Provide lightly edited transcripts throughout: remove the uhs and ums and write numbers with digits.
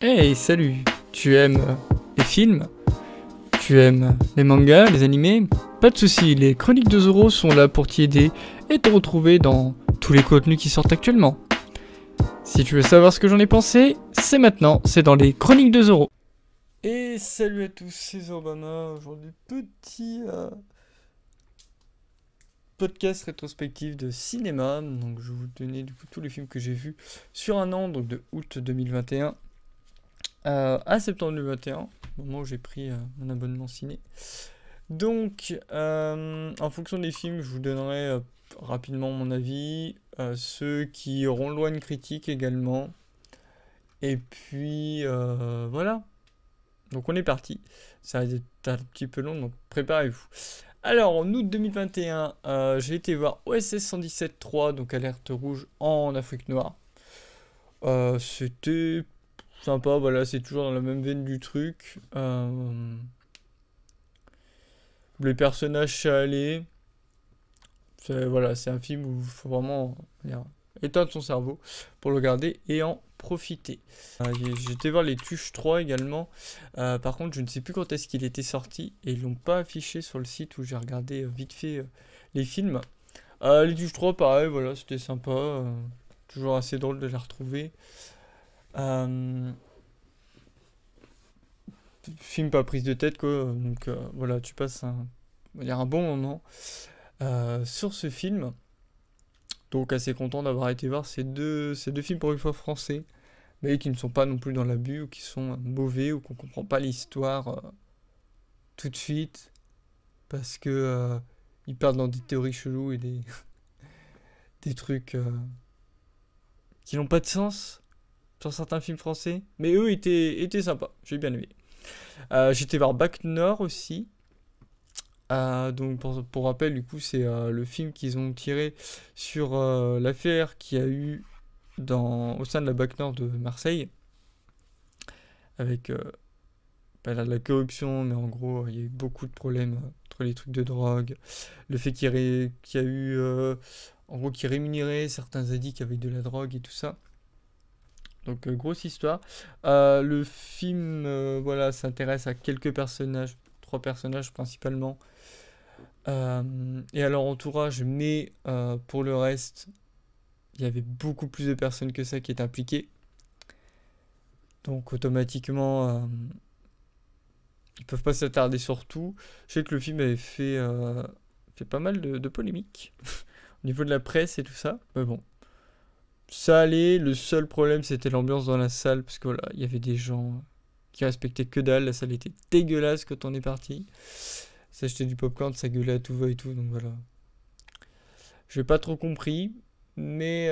Hey, salut! Tu aimes les films? Tu aimes les mangas, les animés? Pas de soucis, les Chroniques de Zoro sont là pour t'y aider et te retrouver dans tous les contenus qui sortent actuellement. Si tu veux savoir ce que j'en ai pensé, c'est maintenant, c'est dans les Chroniques de Zoro. Et salut à tous, c'est Zorobama. Aujourd'hui, petit podcast rétrospectif de cinéma. Donc, je vais vous donner du coup tous les films que j'ai vus sur un an, donc de août 2021 à septembre 2021, au moment où j'ai pris mon abonnement ciné. Donc, en fonction des films, je vous donnerai rapidement mon avis, ceux qui auront le droit à une critique également. Et puis, voilà. Donc, on est parti. Ça va être un petit peu long, donc préparez-vous. Alors, en août 2021, j'ai été voir OSS 117-3, donc Alerte Rouge en Afrique Noire. C'était sympa, voilà, c'est toujours dans la même veine du truc. Les personnages, ça allait. Voilà, c'est un film où il faut vraiment éteindre son cerveau pour le regarder et en profiter. J'étais voir Les Tuches 3 également. Par contre, je ne sais plus quand est-ce qu'il était sorti et ils l'ont pas affiché sur le site où j'ai regardé vite fait les films. Les Tuches 3, pareil, voilà, c'était sympa. Toujours assez drôle de les retrouver. Film pas prise de tête, quoi. Donc voilà, tu passes on va dire un bon moment sur ce film. Donc assez content d'avoir été voir ces deux films pour une fois français, mais qui ne sont pas non plus dans l'abus, ou qui sont mauvais, ou qu'on comprend pas l'histoire tout de suite, parce que ils partent dans des théories cheloues et des trucs qui n'ont pas de sens sur certains films français. Mais eux étaient sympas, j'ai bien aimé. J'étais voir Bac Nord aussi. Donc pour rappel, du coup, c'est le film qu'ils ont tiré sur l'affaire qu'il y a eu au sein de la BAC Nord de Marseille, avec pas de la corruption, mais en gros, il y a eu beaucoup de problèmes entre les trucs de drogue, le fait qu'il y a eu, en gros, qui rémunérait certains addicts avec de la drogue et tout ça. Donc grosse histoire. Le film, voilà, s'intéresse à quelques personnages, 3 personnages principalement. Et à leur entourage, mais pour le reste, il y avait beaucoup plus de personnes que ça qui étaient impliquées. Donc automatiquement, ils peuvent pas s'attarder sur tout. Je sais que le film avait fait pas mal de polémiques au niveau de la presse et tout ça. Mais bon, ça allait. Le seul problème, c'était l'ambiance dans la salle, parce que voilà, il y avait des gens qui respectaient que dalle. La salle était dégueulasse quand on est parti. S'acheter du popcorn, ça gueulait à tout va et tout, donc voilà. J'ai pas trop compris, mais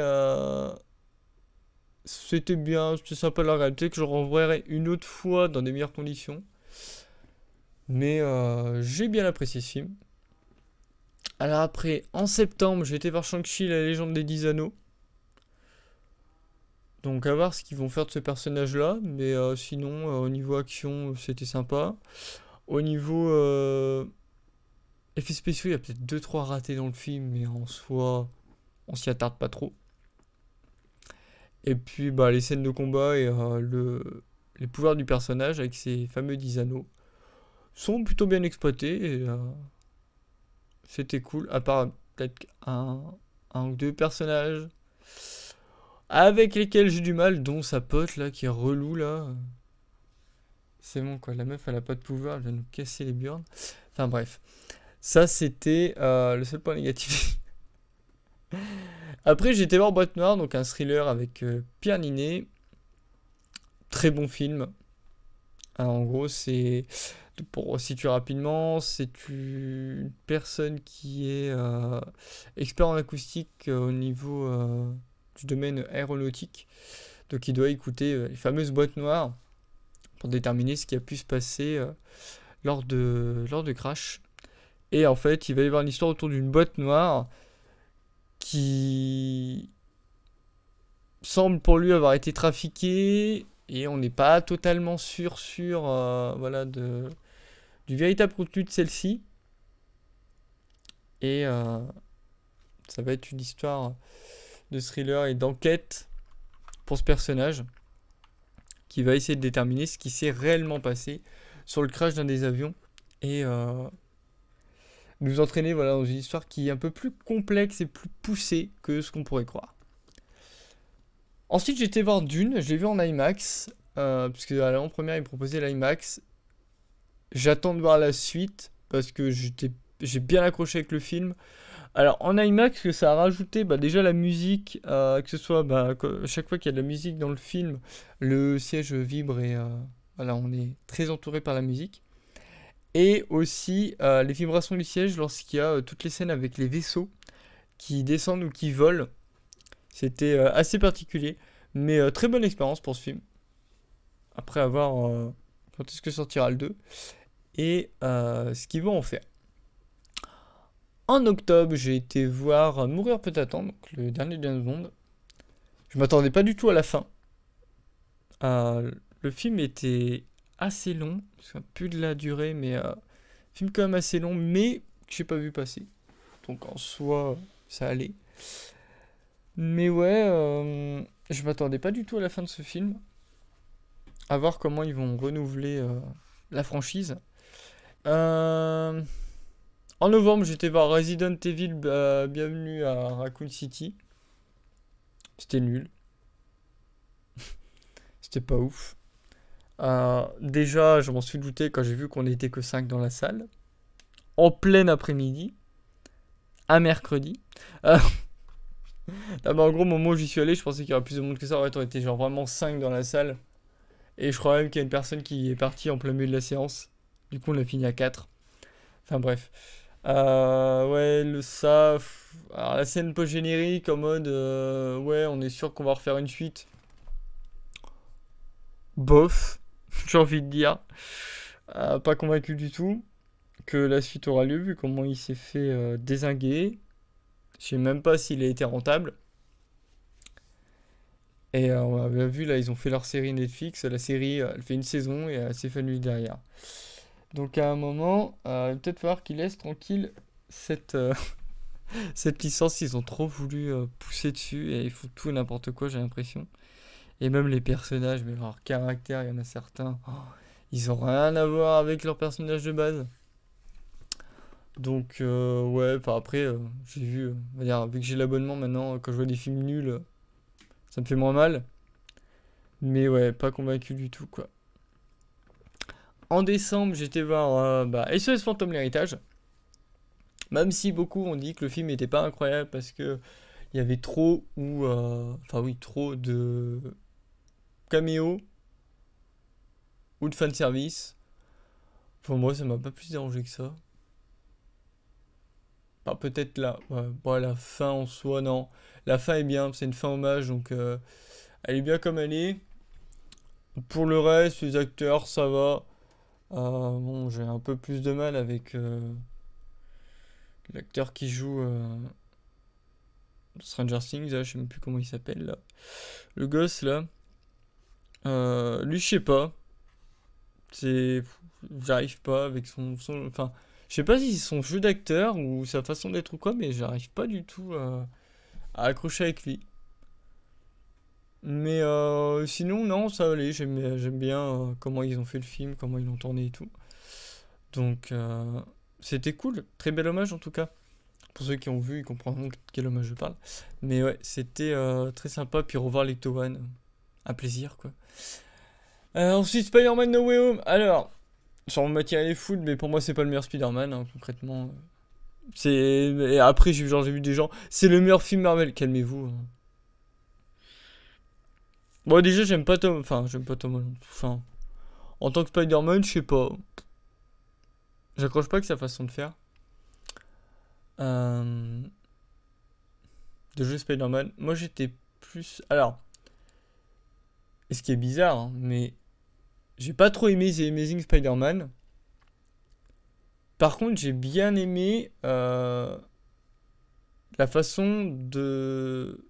c'était bien, c'était sympa de la regarder. Peut-être que je reverrai une autre fois dans des meilleures conditions. Mais j'ai bien apprécié ce film. Alors après, en septembre, j'ai été voir Shang-Chi, la légende des 10 anneaux. Donc à voir ce qu'ils vont faire de ce personnage-là. Mais sinon, au niveau action, c'était sympa. Au niveau effets spéciaux, il y a peut-être 2-3 ratés dans le film, mais en soi, on s'y attarde pas trop. Et puis bah, les scènes de combat et les pouvoirs du personnage avec ces fameux 10 anneaux sont plutôt bien exploités. Et c'était cool, à part peut-être un ou deux personnages avec lesquels j'ai du mal, dont sa pote là qui est relou là. C'est bon quoi, la meuf elle a pas de pouvoir, elle va nous casser les burnes. Enfin bref, ça c'était le seul point négatif. Après j'ai été voir Boîte Noire, donc un thriller avec Pierre Ninet. Très bon film. Alors, en gros c'est, pour situer rapidement, c'est une personne qui est expert en acoustique au niveau du domaine aéronautique. Donc il doit écouter les fameuses boîtes noires pour déterminer ce qui a pu se passer lors de crash. Et en fait, il va y avoir une histoire autour d'une boîte noire qui semble pour lui avoir été trafiquée, et on n'est pas totalement sûr voilà, du véritable contenu de celle-ci. Et ça va être une histoire de thriller et d'enquête pour ce personnage qui va essayer de déterminer ce qui s'est réellement passé sur le crash d'un des avions et nous entraîner voilà, dans une histoire qui est un peu plus complexe et plus poussée que ce qu'on pourrait croire. Ensuite, j'ai été voir Dune, je l'ai vu en IMAX, puisque à l'avant-première, il proposait l'IMAX. J'attends de voir la suite, parce que j'ai bien accroché avec le film. Alors, en IMAX, que ça a rajouté, déjà la musique, que ce soit, chaque fois qu'il y a de la musique dans le film, le siège vibre et voilà, on est très entouré par la musique. Et aussi les vibrations du siège lorsqu'il y a toutes les scènes avec les vaisseaux qui descendent ou qui volent. C'était assez particulier, mais très bonne expérience pour ce film. Après avoir quand est-ce que sortira le 2 et ce qu'ils vont en faire. En octobre, j'ai été voir Mourir peut attendre, donc le dernier James Bond. Je m'attendais pas du tout à la fin. Le film était assez long, plus de la durée, mais film quand même assez long, mais que j'ai pas vu passer. Donc en soi, ça allait. Mais ouais, je m'attendais pas du tout à la fin de ce film. À voir comment ils vont renouveler la franchise. En novembre, j'étais voir Resident Evil Bienvenue à Raccoon City. C'était nul. C'était pas ouf. Déjà, je m'en suis douté quand j'ai vu qu'on n'était que 5 dans la salle. En plein après-midi. Un mercredi. En gros, au moment où j'y suis allé, je pensais qu'il y aurait plus de monde que ça. Ouais, on était genre vraiment 5 dans la salle. Et je crois même qu'il y a une personne qui est partie en plein milieu de la séance. Du coup, on a fini à 4. Enfin bref. Ouais, alors, la scène post-générique en mode ouais, on est sûr qu'on va refaire une suite. Bof, j'ai envie de dire. Pas convaincu du tout que la suite aura lieu, vu comment il s'est fait dézinguer. Je sais même pas s'il a été rentable. Et on a vu, là, ils ont fait leur série Netflix. La série, elle fait une saison et elle s'est faite derrière. Donc à un moment, il va peut-être falloir qu'ils laissent tranquille cette licence. Ils ont trop voulu pousser dessus et ils font tout et n'importe quoi, j'ai l'impression. Et même les personnages, mais leur caractère, il y en a certains, ils ont rien à voir avec leurs personnages de base. Donc ouais, enfin après, j'ai vu, on va dire, vu que j'ai l'abonnement maintenant, quand je vois des films nuls, ça me fait moins mal. Mais ouais, pas convaincu du tout, quoi. En décembre, j'étais voir SOS Fantôme l'héritage. Même si beaucoup ont dit que le film n'était pas incroyable parce que il y avait trop trop de caméos ou de fanservice. Enfin, moi, ça m'a pas plus dérangé que ça. Enfin, peut-être là, ouais. Bon, la fin en soi, non. La fin est bien, c'est une fin hommage, donc elle est bien comme elle est. Pour le reste, les acteurs, ça va. Bon, j'ai un peu plus de mal avec l'acteur qui joue Stranger Things, là, je sais même plus comment il s'appelle là. Le gosse là. Lui, je sais pas. C'est. J'arrive pas avec enfin. Je sais pas si c'est son jeu d'acteur ou sa façon d'être ou quoi, mais j'arrive pas du tout à accrocher avec lui. Mais sinon, non, ça allait. J'aime bien comment ils ont fait le film, comment ils l'ont tourné et tout. Donc, c'était cool. Très bel hommage en tout cas. Pour ceux qui ont vu, ils comprendront de quel hommage je parle. Mais ouais, c'était très sympa. Puis revoir les One, un plaisir quoi. Ensuite, Spider-Man No Way Home. Alors, sans m'attirer les foot, mais pour moi, c'est pas le meilleur Spider-Man, hein, concrètement. Et après, j'ai vu des gens. C'est le meilleur film Marvel. Calmez-vous. Hein. Bon, déjà, j'aime pas Tom. Enfin, j'aime pas Tom Holland. Enfin, en tant que Spider-Man, je sais pas. J'accroche pas avec sa façon de faire. De jouer Spider-Man. Moi, j'étais plus. Alors, et ce qui est bizarre, hein, mais j'ai pas trop aimé The Amazing Spider-Man. Par contre, j'ai bien aimé la façon de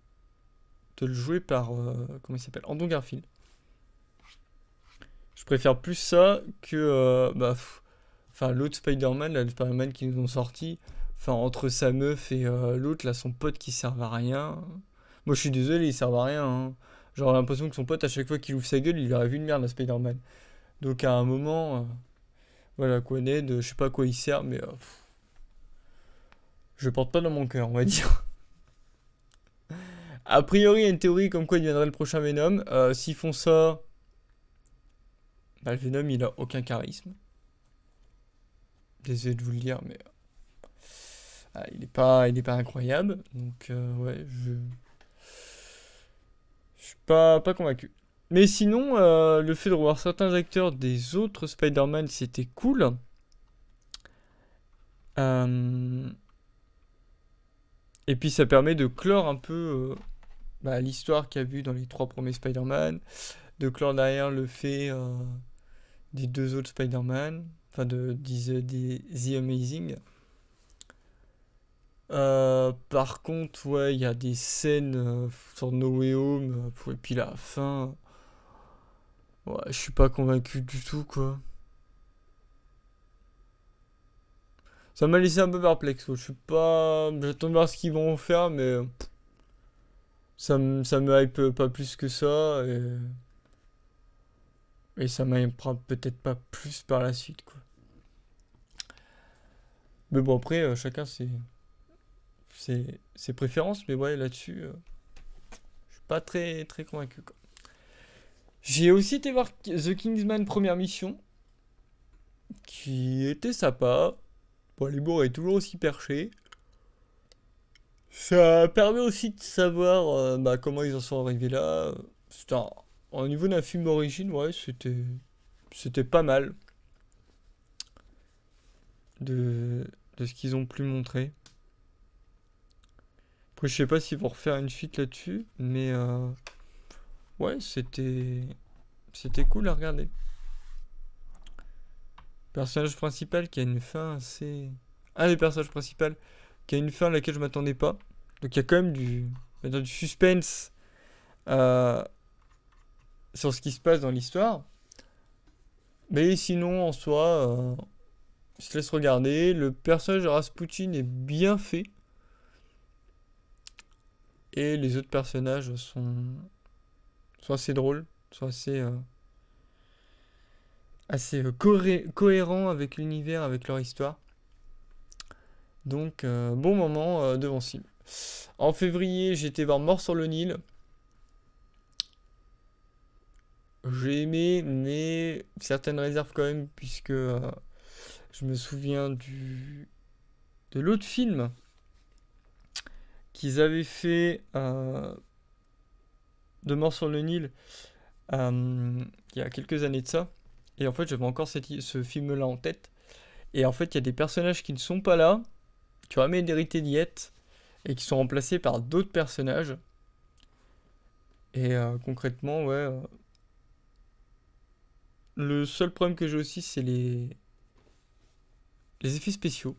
le jouer par comment il s'appelle, Andrew Garfield. Je préfère plus ça que enfin l'autre Spider-Man, là, le Spider-Man qu'ils nous ont sorti. Enfin, entre sa meuf et l'autre, là, son pote qui sert à rien. Moi, je suis désolé, il sert à rien. Hein. Genre, l'impression que son pote, à chaque fois qu'il ouvre sa gueule, il aurait vu une merde à Spider-Man. Donc, à un moment, voilà quoi, Ned, je sais pas à quoi il sert, mais je le porte pas dans mon cœur, on va dire. A priori, il y a une théorie comme quoi il deviendrait le prochain Venom. S'ils font ça, bah, le Venom, il a aucun charisme. Désolé de vous le dire, mais il est pas incroyable. Donc, ouais, je suis pas convaincu. Mais sinon, le fait de revoir certains acteurs des autres Spider-Man, c'était cool. Euh, Et puis ça permet de clore un peu bah, l'histoire qu'il y a vu dans les trois premiers Spider-Man, de clore derrière le fait des deux autres Spider-Man, enfin des The Amazing. Par contre, ouais, il y a des scènes sur No Way Home, et puis la fin, ouais, je suis pas convaincu du tout, quoi. Ça m'a laissé un peu perplexe, quoi. Je suis pas... J'attends de voir ce qu'ils vont faire, mais ça me hype pas plus que ça, et ça m'hypera peut-être pas plus par la suite, quoi. Mais bon, après, chacun ses préférences, mais ouais, là-dessus, je suis pas très convaincu, quoi. J'ai aussi été voir The Kingsman première mission, qui était sympa. Bon, l'humour est toujours aussi perché. Ça permet aussi de savoir bah, comment ils en sont arrivés là. Au niveau d'un film d'origine, ouais, c'était pas mal de, de ce qu'ils ont pu montrer. Après, je sais pas s'ils vont refaire une suite là-dessus, mais ouais, c'était cool à regarder. Personnage principal qui a une fin assez... Un des personnages principaux qui a une fin à laquelle je m'attendais pas. Donc il y a quand même on va dire du suspense euh, sur ce qui se passe dans l'histoire. Mais sinon, en soi, je te laisse regarder. Le personnage de Rasputin est bien fait. Et les autres personnages sont assez drôles, sont assez cohérents avec l'univers, avec leur histoire. Donc, bon moment devant ce film. En février, j'ai été voir Mort sur le Nil. J'ai aimé, mais certaines réserves quand même, puisque je me souviens de l'autre film qu'ils avaient fait de Mort sur le Nil il y a quelques années de ça. Et en fait, j'avais encore ce film-là en tête. Et en fait, il y a des personnages qui ne sont pas là, qui auraient mérité d'y être, et qui sont remplacés par d'autres personnages. Et concrètement, ouais. Le seul problème que j'ai aussi, c'est les effets spéciaux.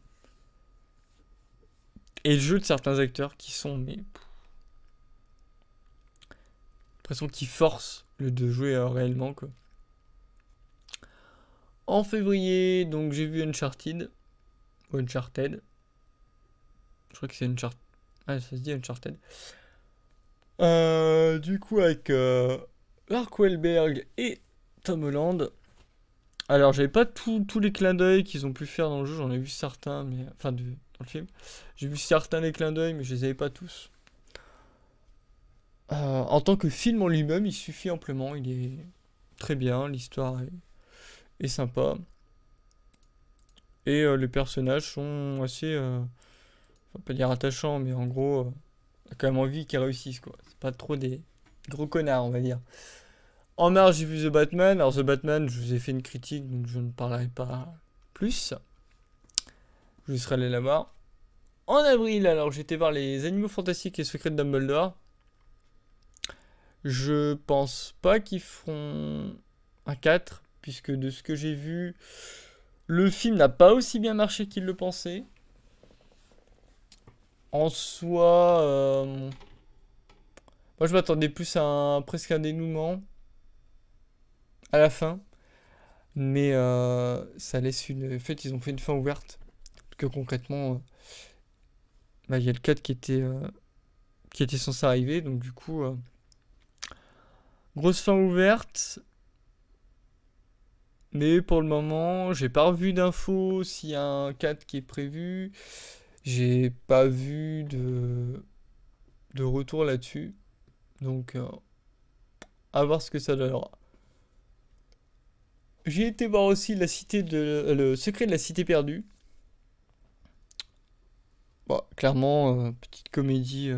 Et le jeu de certains acteurs qui sont, mais... l'impression qu'ils forcent le de jouer réellement, quoi. En février, donc j'ai vu Uncharted. Ou Uncharted. Je crois que c'est Uncharted. Ah, ça se dit Uncharted. Du coup, avec Mark Wahlberg et Tom Holland. Alors, j'avais pas tous les clins d'œil qu'ils ont pu faire dans le jeu, j'en ai vu certains, mais enfin dans le film. J'ai vu certains des clins d'œil, mais je les avais pas tous. En tant que film en lui-même, il suffit amplement, il est très bien, l'histoire est sympa. Et les personnages sont assez, on va pas dire attachants, mais en gros, on a quand même envie qu'ils réussissent, quoi. C'est pas trop des gros connards, on va dire. En mars, j'ai vu The Batman. Alors, The Batman, je vous ai fait une critique, donc je ne parlerai pas plus. Je serai allé la voir. En avril, alors, j'étais voir Les Animaux Fantastiques et Secrets de Dumbledore. Je pense pas qu'ils feront un 4, puisque de ce que j'ai vu, le film n'a pas aussi bien marché qu'ils le pensaient. En soi, moi je m'attendais plus à presque un dénouement à la fin. Mais ça laisse une... En fait, ils ont fait une fin ouverte. Parce que concrètement, bah, il y a le 4 qui était censé arriver. Donc du coup, Grosse fin ouverte. Mais pour le moment, j'ai pas revu d'infos s'il y a un 4 qui est prévu. J'ai pas vu de retour là-dessus. Donc, à voir ce que ça donnera. J'ai été voir aussi le secret de la cité perdue. Bon, clairement, petite comédie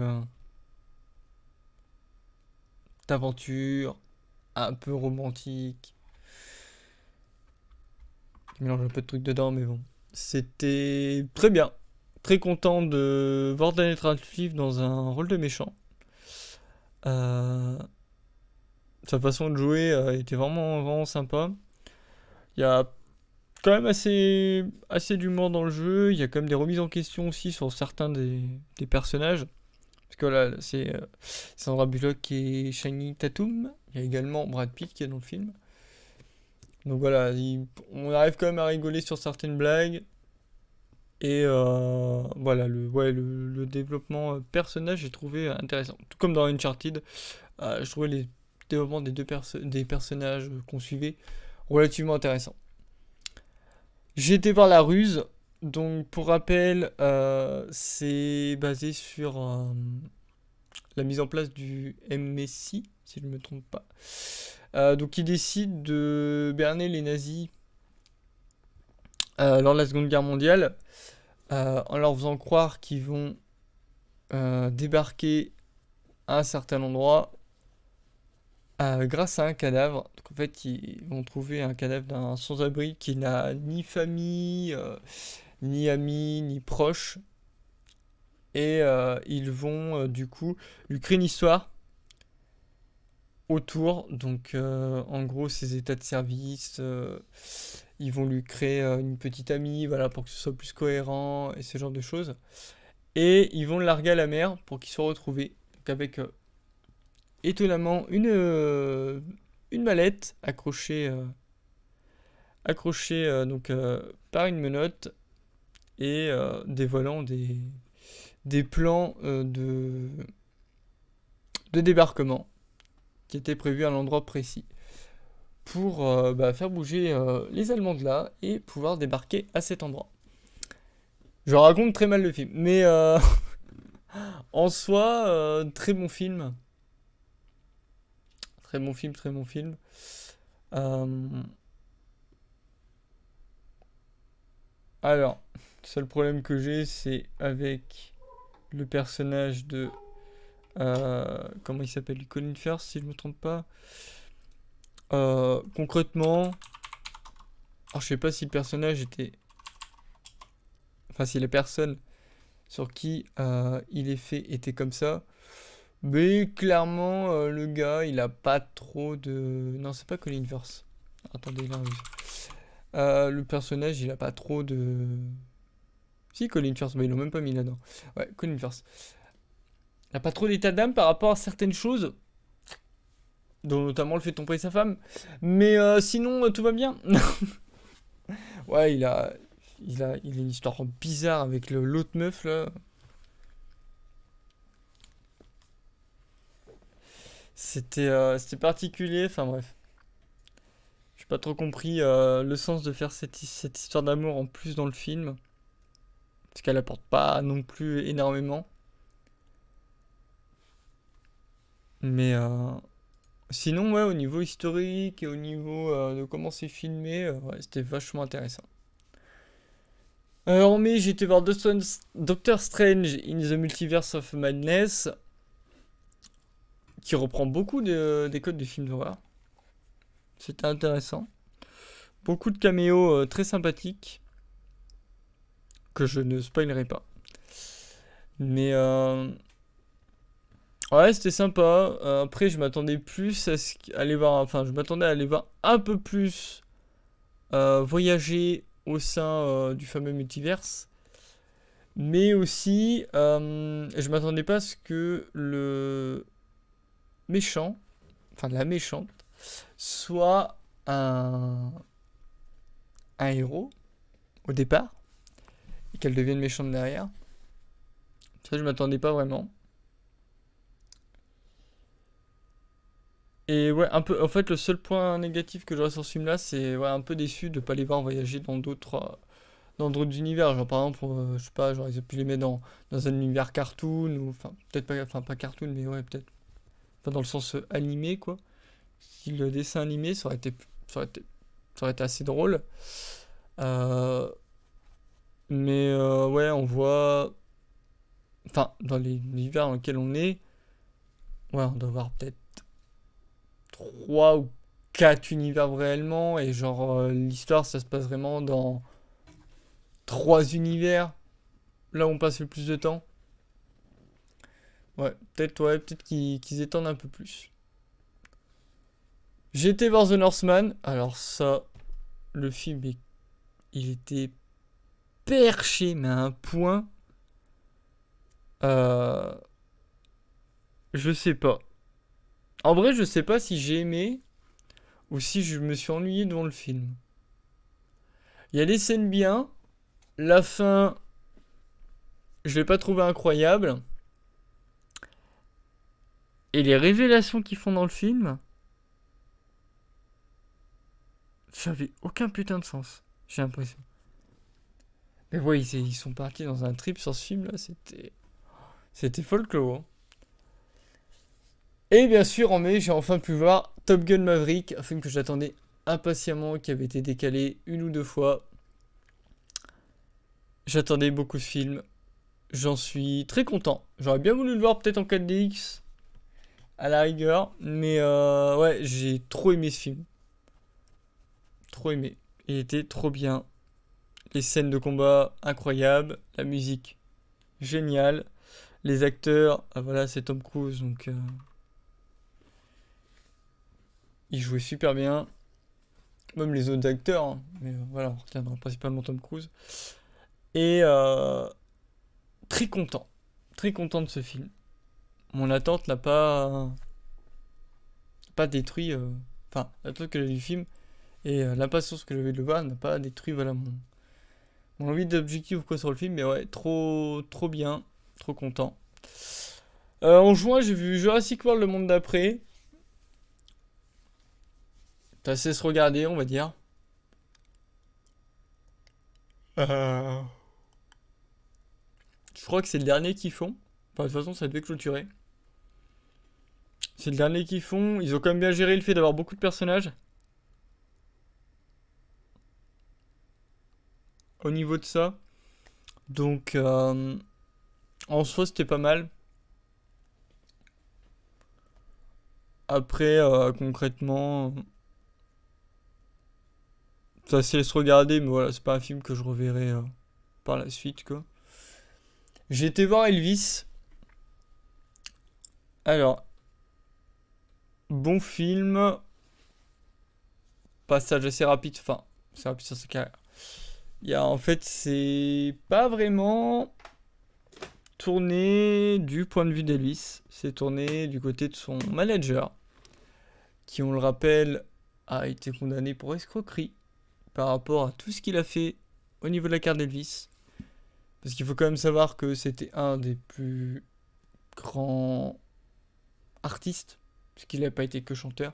d'aventure, un peu romantique. Il mélange un peu de trucs dedans, mais bon. C'était très bien. Très content de voir Daniel Radcliffe dans un rôle de méchant. Euh, Sa façon de jouer était vraiment, vraiment sympa. Il y a quand même assez d'humour dans le jeu. Il y a quand même des remises en question aussi sur certains des personnages. Parce que là, c'est Sandra Bullock et Channing Tatum. Il y a également Brad Pitt qui est dans le film. Donc voilà, on arrive quand même à rigoler sur certaines blagues. Et voilà, le développement personnage, j'ai trouvé intéressant. Tout comme dans Uncharted, je trouvais les développements des personnages qu'on suivait relativement intéressants. J'ai été voir La Ruse. Donc pour rappel, c'est basé sur la mise en place du MSI, si je ne me trompe pas. Donc ils décident de berner les nazis lors de la Seconde Guerre mondiale en leur faisant croire qu'ils vont débarquer à un certain endroit grâce à un cadavre. Donc en fait, ils vont trouver un cadavre d'un sans-abri qui n'a ni famille, ni amis, ni proches. Et ils vont du coup lui créer une histoire autour. Donc en gros, ses états de service. Ils vont lui créer une petite amie, voilà, pour que ce soit plus cohérent et ce genre de choses. Et ils vont le larguer à la mer pour qu'il soit retrouvé. Donc avec étonnamment une mallette accrochée donc, par une menotte et dévoilant des plans de débarquement qui étaient prévus à l'endroit précis pour faire bouger les Allemands de là et pouvoir débarquer à cet endroit. Je raconte très mal le film, mais en soi, très bon film. Très bon film, très bon film. Euh, Alors, le seul problème que j'ai, c'est avec le personnage de... comment il s'appelle? Colin Firth, si je me trompe pas. Concrètement... Alors, je sais pas si le personnage était... Enfin, si la personne sur qui il est fait était comme ça. Mais clairement, le gars, il a pas trop de... Non, c'est pas Colin Firth. Attendez, là, oui. Le personnage, il a pas trop de... Si, Colin Firth, mais ils l'ont même pas mis là-dedans. Ouais, Colin Firth. Il a pas trop d'état d'âme par rapport à certaines choses, dont notamment le fait de tromper sa femme. Mais sinon, tout va bien. Ouais, il a une histoire bizarre avec l'autre meuf, là. C'était particulier, enfin bref. J'ai pas trop compris le sens de faire cette histoire d'amour en plus dans le film. Parce qu'elle apporte pas non plus énormément. Mais sinon, ouais, au niveau historique et au niveau de comment c'est filmé, ouais, c'était vachement intéressant. En mai, j'ai été voir Doctor Strange in the Multiverse of Madness, qui reprend beaucoup des codes du film d'horreur. C'était intéressant. Beaucoup de caméos très sympathiques, que je ne spoilerai pas. Mais ouais, c'était sympa. Après, je m'attendais plus à aller voir, enfin, je m'attendais à aller voir un peu plus voyager au sein du fameux multiverse. Mais aussi, je m'attendais pas à ce que le méchant, enfin la méchante, soit un héros au départ et qu'elle devienne méchante derrière. Ça, je m'attendais pas vraiment. Et ouais, un peu. En fait, le seul point négatif que j'aurais sur ce film-là, c'est ouais, un peu déçu de pas les voir voyager dans d'autres univers. Genre, par exemple, je sais pas, genre, ils auraient pu les mettre dans un univers cartoon, ou enfin, peut-être pas, enfin, pas cartoon, mais ouais, peut-être. Enfin, dans le sens animé, quoi. Si le dessin animé, ça aurait été, ça aurait été assez drôle. Euh, mais ouais, on voit. Enfin, dans les univers dans lesquels on est, ouais, on doit voir peut-être 3 ou 4 univers réellement. Et genre, l'histoire, ça se passe vraiment dans 3 univers. Là où on passe le plus de temps. Ouais, peut-être qu'ils étendent un peu plus. J'ai été voir The Northman. Alors ça, le film, il était perché, mais à un point. Euh, je sais pas. En vrai, je sais pas si j'ai aimé ou si je me suis ennuyé devant le film. Il y a des scènes bien. La fin, je l'ai pas trouvé incroyable. Et les révélations qu'ils font dans le film, ça avait aucun putain de sens. J'ai l'impression. Mais ouais, ils sont partis dans un trip sur ce film là, c'était folklore, hein. Et bien sûr, en mai, j'ai enfin pu voir Top Gun Maverick, un film que j'attendais impatiemment, qui avait été décalé une ou deux fois. J'attendais beaucoup ce film. J'en suis très content. J'aurais bien voulu le voir peut-être en 4DX, à la rigueur. Mais ouais, j'ai trop aimé ce film. Trop aimé. Il était trop bien. Les scènes de combat incroyables. La musique géniale. Les acteurs, ah, voilà, c'est Tom Cruise, donc il jouait super bien. Même les autres acteurs, hein. Mais voilà, on retiendra principalement Tom Cruise. Et très content. Très content de ce film. Mon attente n'a pas détruit. Enfin, l'attente que j'avais du film et l'impatience que j'avais de le voir n'a pas détruit voilà, mon envie d'objectif ou quoi sur le film. Mais ouais, trop bien. Trop content. En juin, j'ai vu Jurassic World Le Monde d'après. T'as assez se regarder, on va dire. Euh, Je crois que c'est le dernier qu'ils font. Enfin, de toute façon, ça devait clôturer. C'est le dernier qu'ils font. Ils ont quand même bien géré le fait d'avoir beaucoup de personnages. Au niveau de ça. Donc, en soi, c'était pas mal. Après, concrètement, ça se laisse regarder, mais voilà, c'est pas un film que je reverrai par la suite, quoi. J'ai été voir Elvis. Alors, bon film, passage assez rapide, enfin, c'est rapide sur sa carrière. En fait, c'est pas vraiment tourné du point de vue d'Elvis, c'est tourné du côté de son manager, qui, on le rappelle, a été condamné pour escroquerie par rapport à tout ce qu'il a fait au niveau de la carte d'Elvis. Parce qu'il faut quand même savoir que c'était un des plus grands artistes, puisqu'il n'a pas été que chanteur,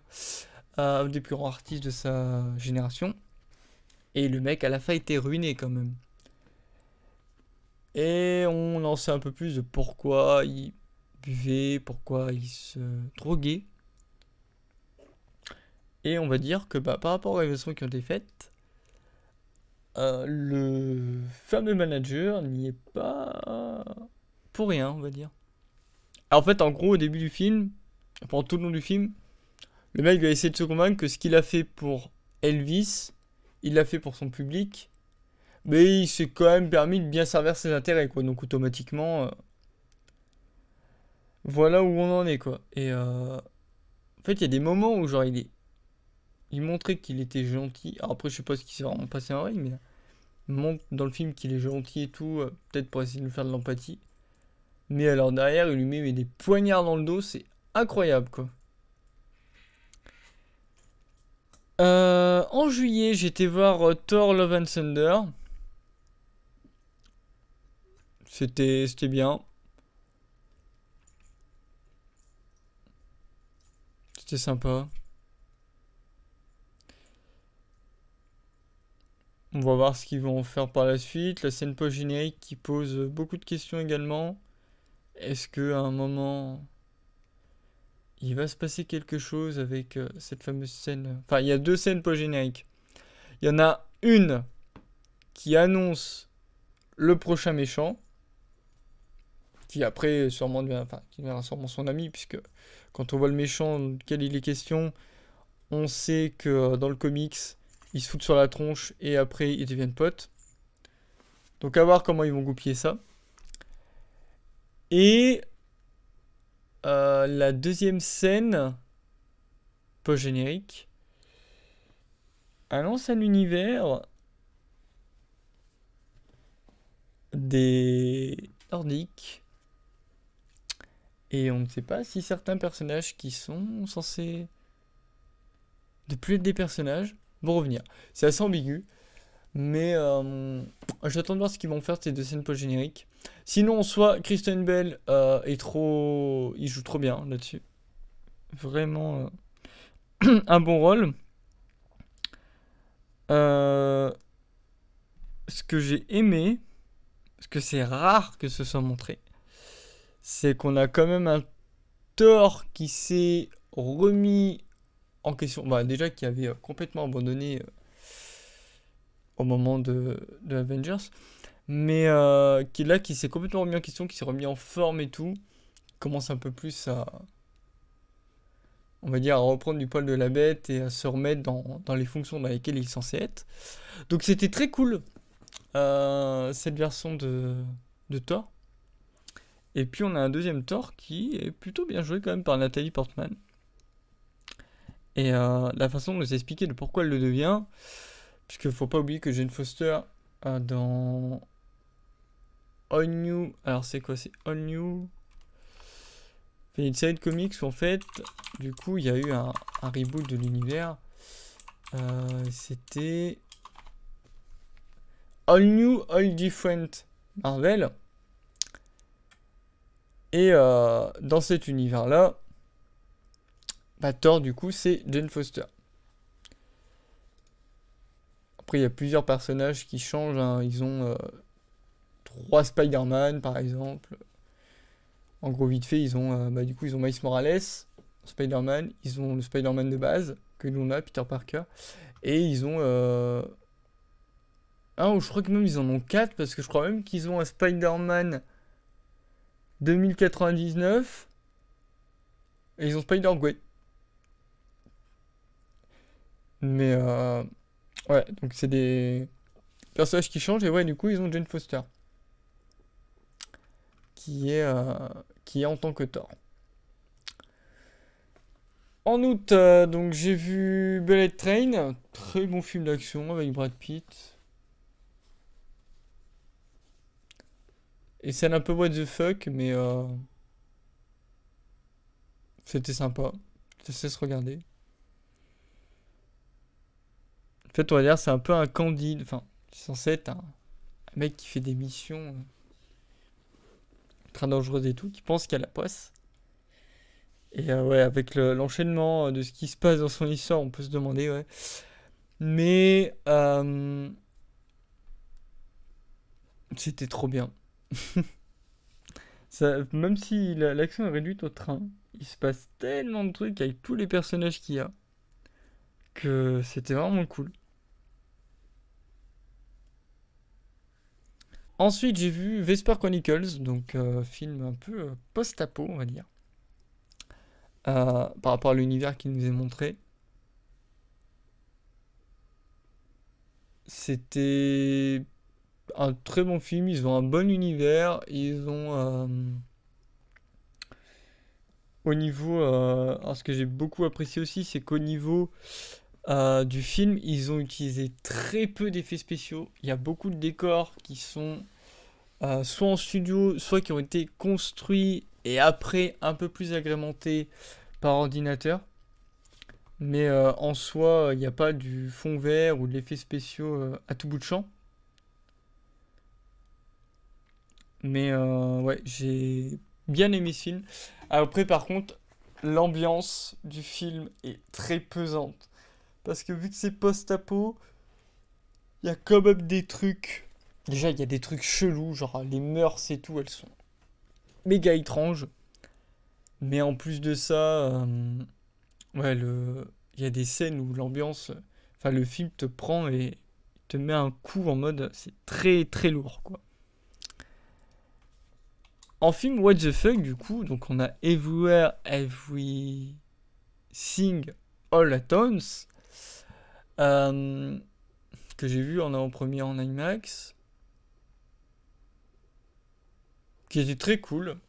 un des plus grands artistes de sa génération. Et le mec, à la fin, était ruiné quand même. Et on en sait un peu plus de pourquoi il buvait, pourquoi il se droguait. Et on va dire que bah, par rapport aux révélations qui ont été faites, le fameux manager n'y est pas pour rien, on va dire. En fait, en gros, au début du film, pendant tout le long du film, le mec va essayer de se convaincre que ce qu'il a fait pour Elvis, il l'a fait pour son public, mais il s'est quand même permis de bien servir ses intérêts, quoi. Donc automatiquement, voilà où on en est, quoi. Et en fait, il y a des moments où genre il montrait qu'il était gentil. Alors après, je sais pas ce qui s'est vraiment passé en vrai, mais il montre dans le film qu'il est gentil et tout, peut-être pour essayer de nous faire de l'empathie. Mais alors derrière, il lui met des poignards dans le dos, c'est incroyable, quoi. En juillet, j'étais voir Thor Love and Thunder. C'était bien. C'était sympa. On va voir ce qu'ils vont en faire par la suite. La scène post-générique qui pose beaucoup de questions également. Est-ce qu'à un moment, il va se passer quelque chose avec cette fameuse scène? Enfin, il y a deux scènes post-génériques. Il y en a une qui annonce le prochain méchant, qui après sûrement devient, enfin, qui deviendra sûrement son ami, puisque quand on voit le méchant duquel il est question, on sait que dans le comics, ils se foutent sur la tronche et après ils deviennent potes. Donc à voir comment ils vont goupiller ça. Et la deuxième scène post-générique annonce un univers des Nordiques. Et on ne sait pas si certains personnages qui sont censés ne plus être des personnages vont revenir. C'est assez ambigu. Mais j'attends de voir ce qu'ils vont faire ces deux scènes post-génériques. Sinon, soit Kristen Bell est trop... Il joue trop bien là-dessus. Vraiment un bon rôle. Ce que j'ai aimé, parce que c'est rare que ce soit montré, c'est qu'on a quand même un Thor qui s'est remis en question. Bah, déjà qui avait complètement abandonné au moment de Avengers, mais qui est là, qui s'est complètement remis en question, qui s'est remis en forme et tout, commence un peu plus à, on va dire, à reprendre du poil de la bête et à se remettre dans les fonctions dans lesquelles il est censé être. Donc c'était très cool, cette version de Thor. Et puis on a un deuxième Thor qui est plutôt bien joué quand même par Nathalie Portman. Et la façon de nous expliquer de pourquoi elle le devient, puisque faut pas oublier que Jane Foster dans All New, alors c'est quoi, c'est All New, c'est une série de comics où en fait, du coup, il y a eu un reboot de l'univers. C'était All New, All Different Marvel. Et dans cet univers-là, bah, Thor, du coup, c'est Jane Foster. Après, il y a plusieurs personnages qui changent, hein. Ils ont 3 Spider-Man, par exemple. En gros, vite fait, ils ont, bah, du coup, ils ont Miles Morales, Spider-Man. Ils ont le Spider-Man de base, que nous on a, Peter Parker. Et ils ont... Ah, je crois que même ils en ont 4, parce que je crois même qu'ils ont un Spider-Man 2099. Et ils ont Spider-Gwen. Mais ouais, donc c'est des personnages qui changent. Et ouais, du coup, ils ont Jane Foster. Qui est en tant que Thor. En août, donc j'ai vu Bullet Train. Très bon film d'action avec Brad Pitt. Et c'est un peu what the fuck, mais c'était sympa. Ça se regarder. En fait, on va dire, c'est un peu un Candide. Enfin, c'est censé être un mec qui fait des missions très dangereuses et tout, qui pense qu'il y a la poisse. Et ouais, avec l'enchaînement de ce qui se passe dans son histoire, on peut se demander, ouais. Mais c'était trop bien. Même si l'action est réduite au train, il se passe tellement de trucs avec tous les personnages qu'il y a que c'était vraiment cool. Ensuite, j'ai vu Vesper Chronicles, donc film un peu post-apo, on va dire, par rapport à l'univers qui nous est montré. C'était un très bon film, ils ont un bon univers, ils ont au niveau, alors ce que j'ai beaucoup apprécié aussi, c'est qu'au niveau du film, ils ont utilisé très peu d'effets spéciaux. Il y a beaucoup de décors qui sont soit en studio, soit qui ont été construits et après un peu plus agrémentés par ordinateur. Mais en soi, il n'y a pas du fond vert ou de l'effet spéciaux à tout bout de champ. Mais ouais, j'ai bien aimé ce film. Après, par contre, l'ambiance du film est très pesante. Parce que vu que c'est post-apo, il y a quand même des trucs. Déjà, il y a des trucs chelous, genre les mœurs et tout, elles sont méga étranges. Mais en plus de ça, ouais, il y a des scènes où l'ambiance, enfin le film te prend et te met un coup en mode, c'est très très lourd quoi. En film What the fuck du coup, donc on a Everywhere, Everything, All at Once, euh, que j'ai vu en avant-première en IMAX, qui était très cool.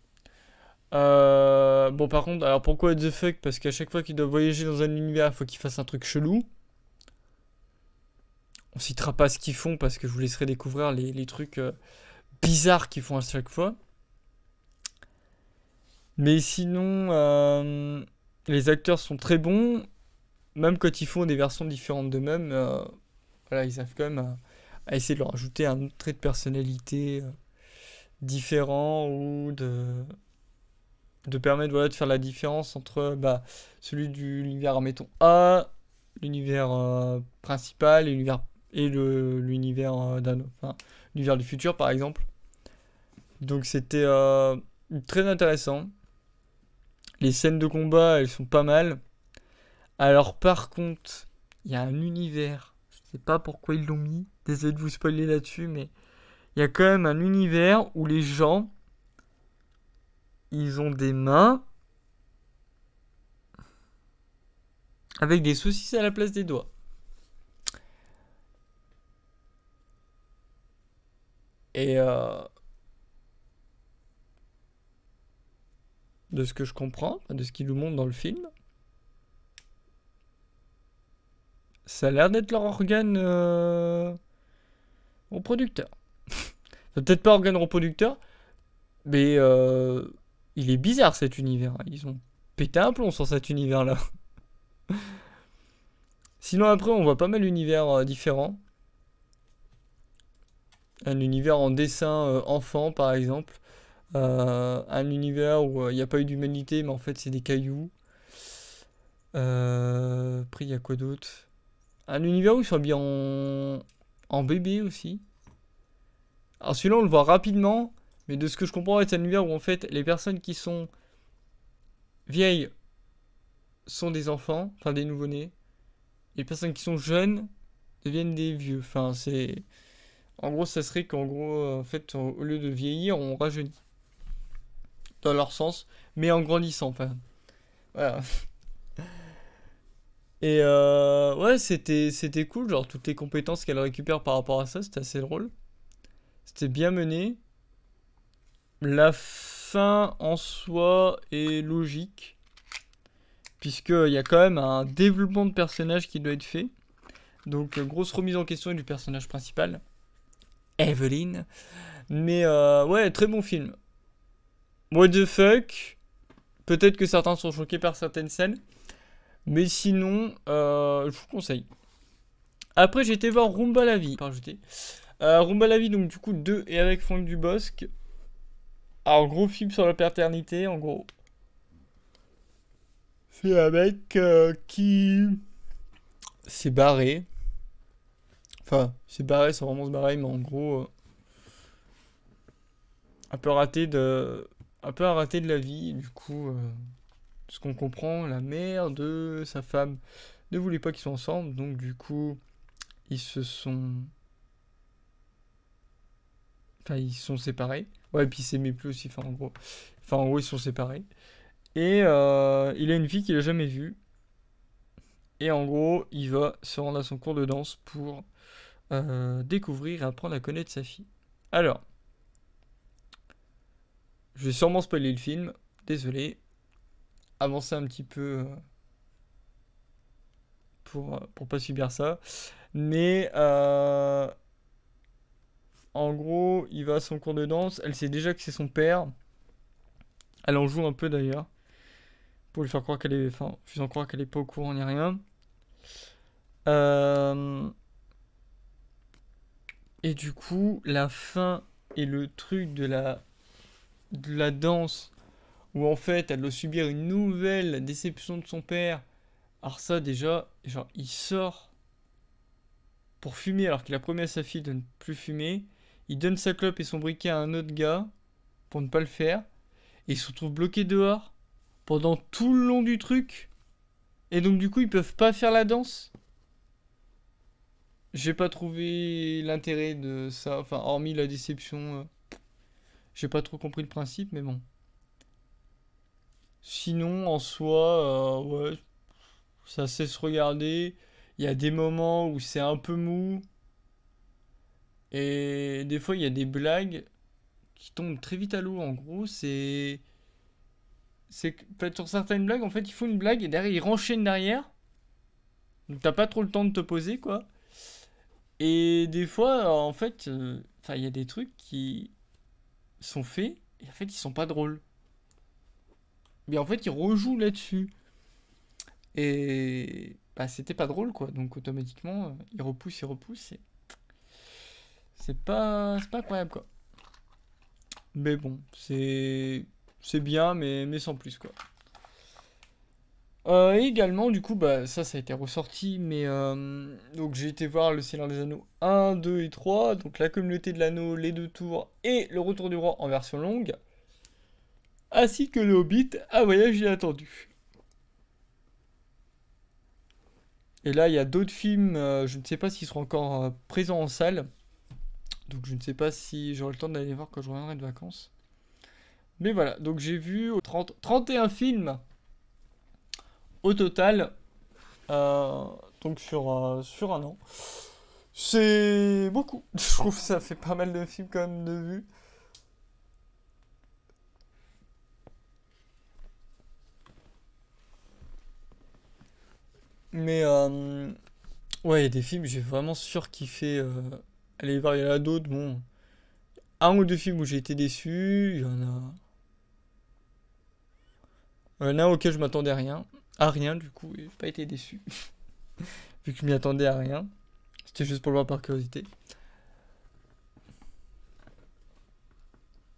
Bon, par contre, alors pourquoi What the fuck? Parce qu'à chaque fois qu'il doit voyager dans un univers, il faut qu'il fasse un truc chelou. On citera pas ce qu'ils font parce que je vous laisserai découvrir les trucs bizarres qu'ils font à chaque fois. Mais sinon, les acteurs sont très bons. Même quand ils font des versions différentes d'eux-mêmes, voilà, ils savent quand même à essayer de leur ajouter un autre trait de personnalité différent ou de permettre voilà, de faire la différence entre bah, celui de l'univers, mettons A, l'univers principal et l'univers enfin, l'univers du futur par exemple. Donc c'était très intéressant. Les scènes de combat, elles sont pas mal. Alors par contre, il y a un univers, je sais pas pourquoi ils l'ont mis, désolé de vous spoiler là-dessus, mais il y a quand même un univers où les gens, ils ont des mains avec des saucisses à la place des doigts. Et de ce que je comprends, de ce qu'ils nous montrent dans le film, ça a l'air d'être leur organe reproducteur. Peut-être pas organe reproducteur, mais il est bizarre cet univers. Ils ont pété un plomb sur cet univers-là. Sinon après on voit pas mal d'univers différents. Un univers en dessin enfant par exemple. Un univers où il n'y a pas eu d'humanité mais en fait c'est des cailloux. Après il y a quoi d'autre? Un univers où ils sont habillés en bébé aussi. Alors celui-là on le voit rapidement. Mais de ce que je comprends c'est un univers où en fait les personnes qui sont vieilles sont des enfants. Enfin des nouveau-nés. Les personnes qui sont jeunes deviennent des vieux. Enfin, c'est. En gros, ça serait qu'en gros, en fait, au lieu de vieillir, on rajeunit. Dans leur sens, mais en grandissant. Enfin, voilà. Et ouais, c'était cool. Genre, toutes les compétences qu'elle récupère par rapport à ça, c'était assez drôle. C'était bien mené. La fin en soi est logique. Puisqu'il y a quand même un développement de personnage qui doit être fait. Donc, grosse remise en question du personnage principal, Evelyn. Mais ouais, très bon film. What the fuck. Peut-être que certains sont choqués par certaines scènes. Mais sinon, je vous conseille. Après, j'ai été voir Rumba la vie. Rumba la vie, donc du coup, 2 et avec Franck Dubosc. Alors, gros film sur la paternité, en gros. C'est un mec qui s'est barré. Enfin, s'est barré sans vraiment se barrer, mais en gros, un peu raté de la vie. Du coup, ce qu'on comprend, la mère de sa femme ne voulait pas qu'ils soient ensemble, donc du coup, ils se sont, enfin, ils se sont séparés. Ouais, et puis il s'aimait plus aussi. Enfin, en gros, ils se sont séparés. Et il a une fille qu'il a jamais vue. Et en gros, il va se rendre à son cours de danse pour découvrir et apprendre à connaître sa fille. Alors, je vais sûrement spoiler le film, désolé. Avancer un petit peu pour pas subir ça. Mais en gros, il va à son cours de danse. Elle sait déjà que c'est son père. Elle en joue un peu d'ailleurs. Pour lui faire croire qu'elle est. Enfin, faisant croire qu'elle est pas au courant ni rien. Euh, Et du coup, la fin et le truc de la danse où en fait elle doit subir une nouvelle déception de son père. Alors ça déjà, genre il sort pour fumer alors qu'il a promis à sa fille de ne plus fumer. Il donne sa clope et son briquet à un autre gars pour ne pas le faire. Et il se retrouve bloqué dehors pendant tout le long du truc. Et donc du coup ils peuvent pas faire la danse. J'ai pas trouvé l'intérêt de ça, enfin hormis la déception. J'ai pas trop compris le principe, mais bon. Sinon, en soi, ouais, ça sait se regarder. Il y a des moments où c'est un peu mou. Et des fois, il y a des blagues qui tombent très vite à l'eau. En gros, en fait, sur certaines blagues, en fait, il faut une blague et derrière, il renchaîne derrière. Donc, t'as pas trop le temps de te poser, quoi. Et des fois, en fait, enfin, il y a des trucs qui sont faits et en fait, ils sont pas drôles. Mais en fait, ils rejouent là-dessus. Et bah, c'était pas drôle, quoi. Donc, automatiquement, ils repoussent. Et c'est pas incroyable, quoi. Mais bon, c'est bien, mais sans plus, quoi. Et également, du coup, bah, ça a été ressorti, mais donc j'ai été voir Le Seigneur des Anneaux 1, 2 et 3, donc La Communauté de l'Anneau, les 2 tours, et Le Retour du Roi en version longue, ainsi que Le Hobbit, Un voyage inattendu. Et là, il y a d'autres films, je ne sais pas s'ils seront encore présents en salle, donc je ne sais pas si j'aurai le temps d'aller voir quand je reviendrai de vacances. Mais voilà, donc j'ai vu 31 films au total, euh, donc sur un an. C'est beaucoup. Je trouve que ça fait pas mal de films quand même de vue. Mais ouais, il y a des films, j'ai vraiment surkiffé. Aller voir, il y en a d'autres. Bon, un ou deux films où j'ai été déçu. Il y en a auquel je m'attendais à rien du coup, et j'ai pas été déçu. Vu que je m'y attendais à rien. C'était juste pour le voir par curiosité.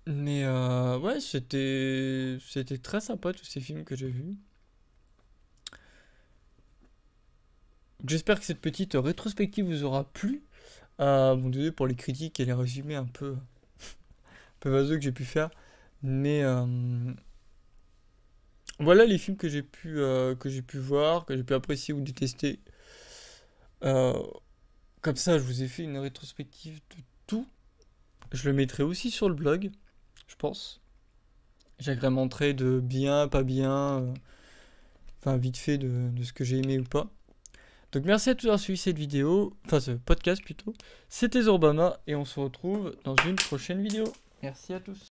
Mais ouais, c'était très sympa tous ces films que j'ai vus. J'espère que cette petite rétrospective vous aura plu. Bon, désolé pour les critiques et les résumés un peu vaseux que j'ai pu faire. Mais voilà les films que j'ai pu voir, que j'ai pu apprécier ou détester. Euh, Comme ça, je vous ai fait une rétrospective de tout. Je le mettrai aussi sur le blog, je pense. J'agrémenterai de bien, pas bien, enfin vite fait de ce que j'ai aimé ou pas. Donc merci à tous d'avoir suivi cette vidéo, enfin ce podcast plutôt. C'était Zorbama et on se retrouve dans une prochaine vidéo. Merci à tous.